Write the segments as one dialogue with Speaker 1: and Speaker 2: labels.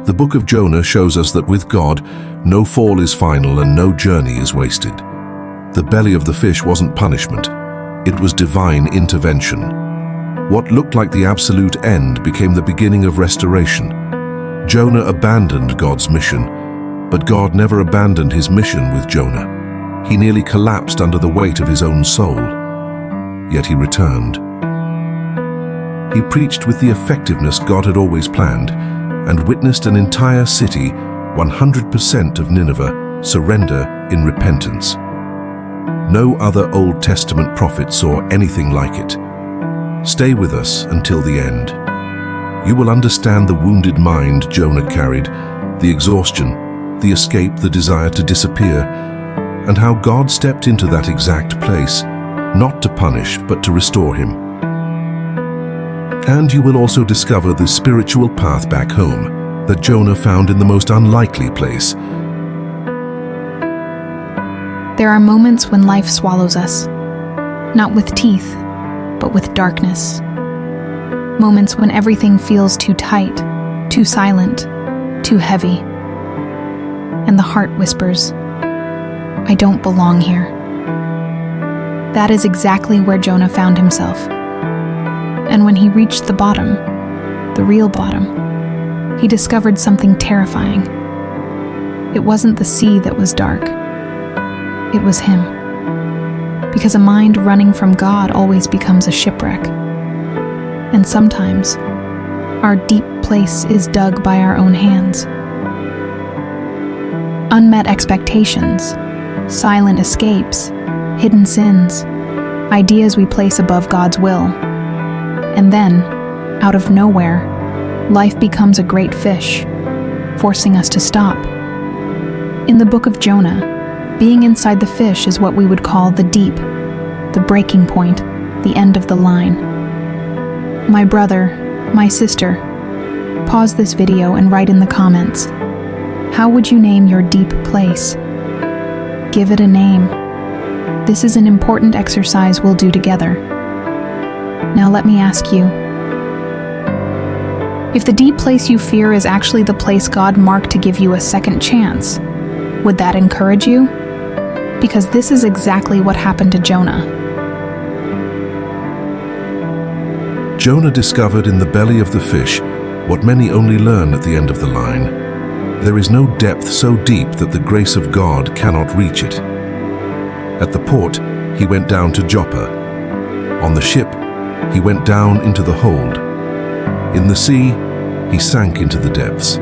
Speaker 1: The book of Jonah shows us that with God, no fall is final and no journey is wasted. The belly of the fish wasn't punishment. It was divine intervention. What looked like the absolute end became the beginning of restoration. Jonah abandoned God's mission, but God never abandoned his mission with Jonah. He nearly collapsed under the weight of his own soul. Yet he returned. He preached with the effectiveness God had always planned, and witnessed an entire city, 100% of Nineveh, surrender in repentance. No other Old Testament prophet saw anything like it. Stay with us until the end. You will understand the wounded mind Jonah carried, the exhaustion, the escape, the desire to disappear, and how God stepped into that exact place, not to punish, but to restore him. And you will also discover the spiritual path back home that Jonah found in the most unlikely place.
Speaker 2: There are moments when life swallows us, not with teeth, but with darkness. Moments when everything feels too tight, too silent, too heavy. And the heart whispers, I don't belong here. That is exactly where Jonah found himself. And when he reached the bottom, the real bottom, he discovered something terrifying. It wasn't the sea that was dark. It was him. Because a mind running from God always becomes a shipwreck. And sometimes, our deep place is dug by our own hands. Unmet expectations, silent escapes, hidden sins, ideas we place above God's will. And then, out of nowhere, life becomes a great fish, forcing us to stop. In the book of Jonah, being inside the fish is what we would call the deep, the breaking point, the end of the line. My brother, my sister, pause this video and write in the comments, how would you name your deep place? Give it a name. This is an important exercise we'll do together. Now let me ask you, if the deep place you fear is actually the place God marked to give you a second chance, would that encourage you? Because this is exactly what happened to Jonah.
Speaker 1: Jonah discovered in the belly of the fish what many only learn at the end of the line. There is no depth so deep that the grace of God cannot reach it. At the port, he went down to Joppa. On the ship, he went down into the hold. In the sea, he sank into the depths.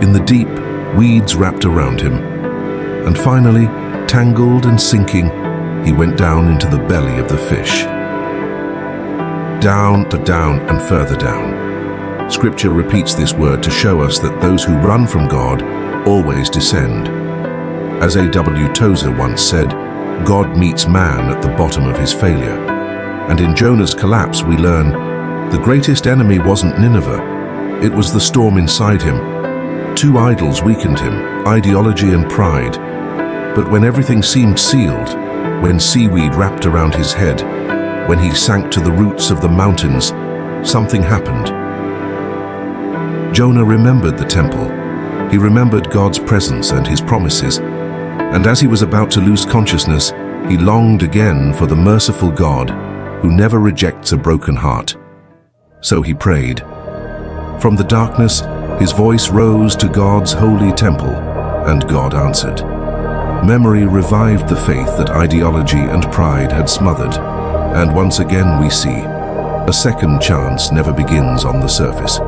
Speaker 1: In the deep, weeds wrapped around him. And finally, tangled and sinking, he went down into the belly of the fish. Down, and further down. Scripture repeats this word to show us that those who run from God always descend. As A.W. Tozer once said, God meets man at the bottom of his failure. And in Jonah's collapse we learn, the greatest enemy wasn't Nineveh, it was the storm inside him. Two idols weakened him, ideology and pride. But when everything seemed sealed, when seaweed wrapped around his head, when he sank to the roots of the mountains, something happened. Jonah remembered the temple. He remembered God's presence and his promises. And as he was about to lose consciousness, he longed again for the merciful God who never rejects a broken heart. So he prayed. From the darkness, his voice rose to God's holy temple, and God answered. Memory revived the faith that ideology and pride had smothered, and once again we see, a second chance never begins on the surface.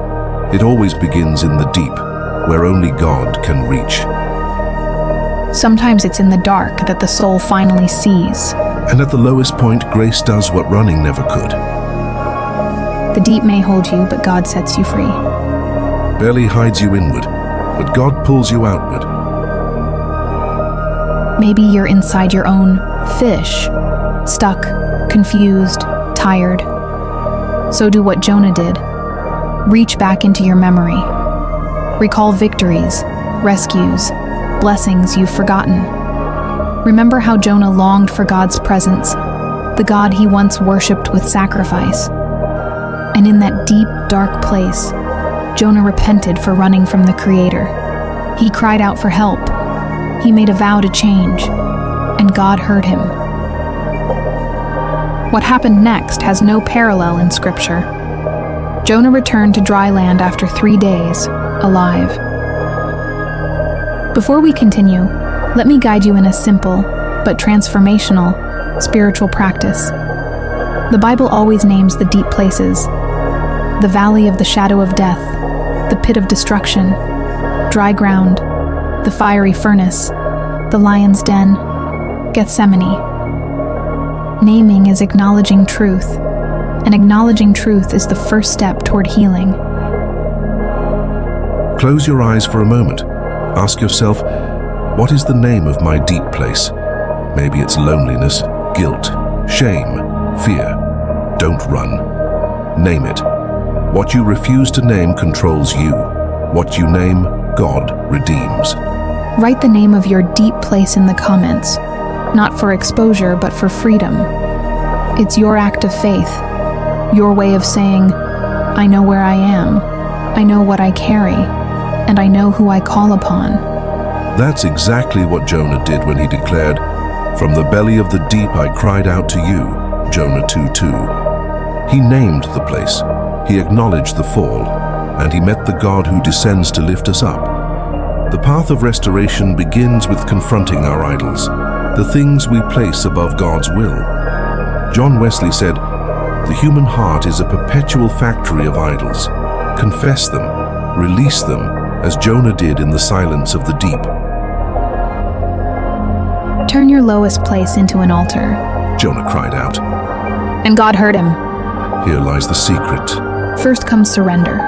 Speaker 1: It always begins in the deep, where only God can reach.
Speaker 2: Sometimes it's in the dark that the soul finally sees.
Speaker 1: And at the lowest point, grace does what running never could.
Speaker 2: The deep may hold you, but God sets you free.
Speaker 1: Belly hides you inward, but God pulls you outward.
Speaker 2: Maybe you're inside your own fish, stuck, confused, tired. So do what Jonah did. Reach back into your memory. Recall victories, rescues, blessings you've forgotten. Remember how Jonah longed for God's presence, the God he once worshipped with sacrifice. And in that deep, dark place, Jonah repented for running from the Creator. He cried out for help. He made a vow to change, and God heard him. What happened next has no parallel in Scripture. Jonah returned to dry land after 3 days, alive. Before we continue, let me guide you in a simple but transformational spiritual practice. The Bible always names the deep places: the valley of the shadow of death, the pit of destruction, dry ground, the fiery furnace, the lion's den, Gethsemane. Naming is acknowledging truth, and acknowledging truth is the first step toward healing.
Speaker 1: Close your eyes for a moment. Ask yourself, what is the name of my deep place? Maybe it's loneliness, guilt, shame, fear. Don't run. Name it. What you refuse to name controls you. What you name, God redeems.
Speaker 2: Write the name of your deep place in the comments, not for exposure, but for freedom. It's your act of faith, your way of saying, I know where I am, I know what I carry, and I know who I call upon.
Speaker 1: That's exactly what Jonah did when he declared, "From the belly of the deep I cried out to you," Jonah 2:2. He named the place, he acknowledged the fall, and he met the God who descends to lift us up. The path of restoration begins with confronting our idols, the things we place above God's will. John Wesley said, "The human heart is a perpetual factory of idols. Confess them, release them, as Jonah did in the silence of the deep."
Speaker 2: Turn your lowest place into an altar.
Speaker 1: Jonah cried out.
Speaker 2: And God heard him.
Speaker 1: Here lies the secret.
Speaker 2: First comes surrender.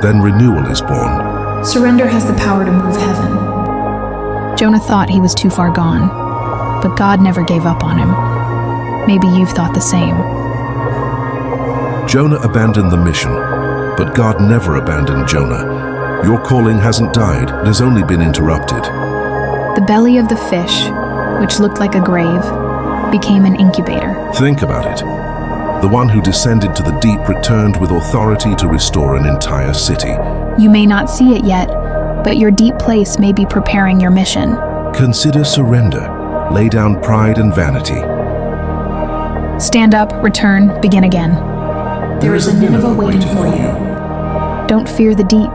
Speaker 1: Then renewal is born.
Speaker 2: Surrender has the power to move heaven. Jonah thought he was too far gone, but God never gave up on him. Maybe you've thought the same.
Speaker 1: Jonah abandoned the mission, but God never abandoned Jonah. Your calling hasn't died, it has only been interrupted.
Speaker 2: The belly of the fish, which looked like a grave, became an incubator.
Speaker 1: Think about it. The one who descended to the deep returned with authority to restore an entire city.
Speaker 2: You may not see it yet, but your deep place may be preparing your mission.
Speaker 1: Consider surrender. Lay down pride and vanity.
Speaker 2: Stand up, return, begin again.
Speaker 1: There is a Nineveh waiting for you.
Speaker 2: Don't fear the deep.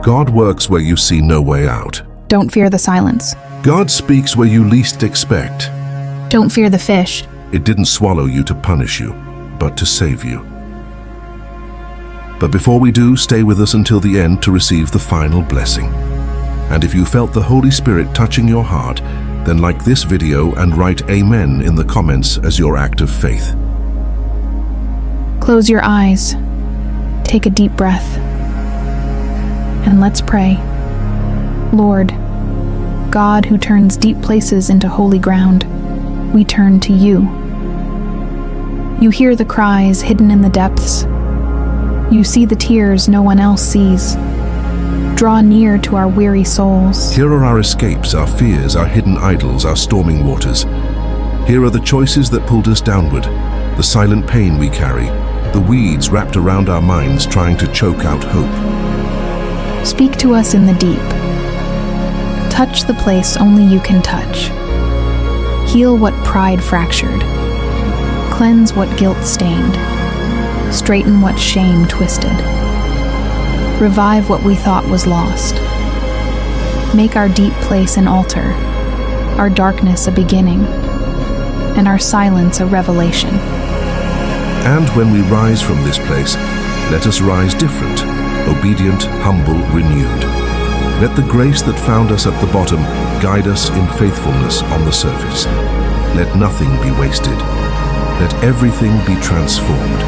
Speaker 1: God works where you see no way out.
Speaker 2: Don't fear the silence.
Speaker 1: God speaks where you least expect.
Speaker 2: Don't fear the fish.
Speaker 1: It didn't swallow you to punish you, but to save you. But before we do, stay with us until the end to receive the final blessing. And if you felt the Holy Spirit touching your heart, then like this video and write Amen in the comments as your act of faith.
Speaker 2: Close your eyes. Take a deep breath. And let's pray. Lord, God who turns deep places into holy ground, we turn to you. You hear the cries hidden in the depths. You see the tears no one else sees. Draw near to our weary souls.
Speaker 1: Here are our escapes, our fears, our hidden idols, our storming waters. Here are the choices that pulled us downward, the silent pain we carry, the weeds wrapped around our minds trying to choke out hope.
Speaker 2: Speak to us in the deep. Touch the place only you can touch. Heal what pride fractured. Cleanse what guilt stained. Straighten what shame twisted. Revive what we thought was lost. Make our deep place an altar, our darkness a beginning, and our silence a revelation.
Speaker 1: And when we rise from this place, let us rise different, obedient, humble, renewed. Let the grace that found us at the bottom guide us in faithfulness on the surface. Let nothing be wasted. Let everything be transformed.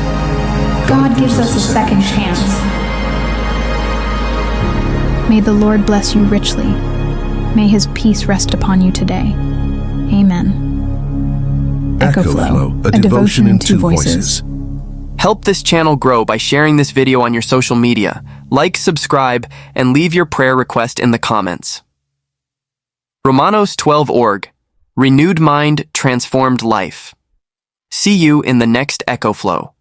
Speaker 2: God gives us a second chance. May the Lord bless you richly. May His peace rest upon you today. Amen.
Speaker 1: EchoFlow, a devotion in 2 voices.
Speaker 3: Help this channel grow by sharing this video on your social media. Like, subscribe, and leave your prayer request in the comments. Romanos 12:org. Renewed mind, transformed life. See you in the next EchoFlow.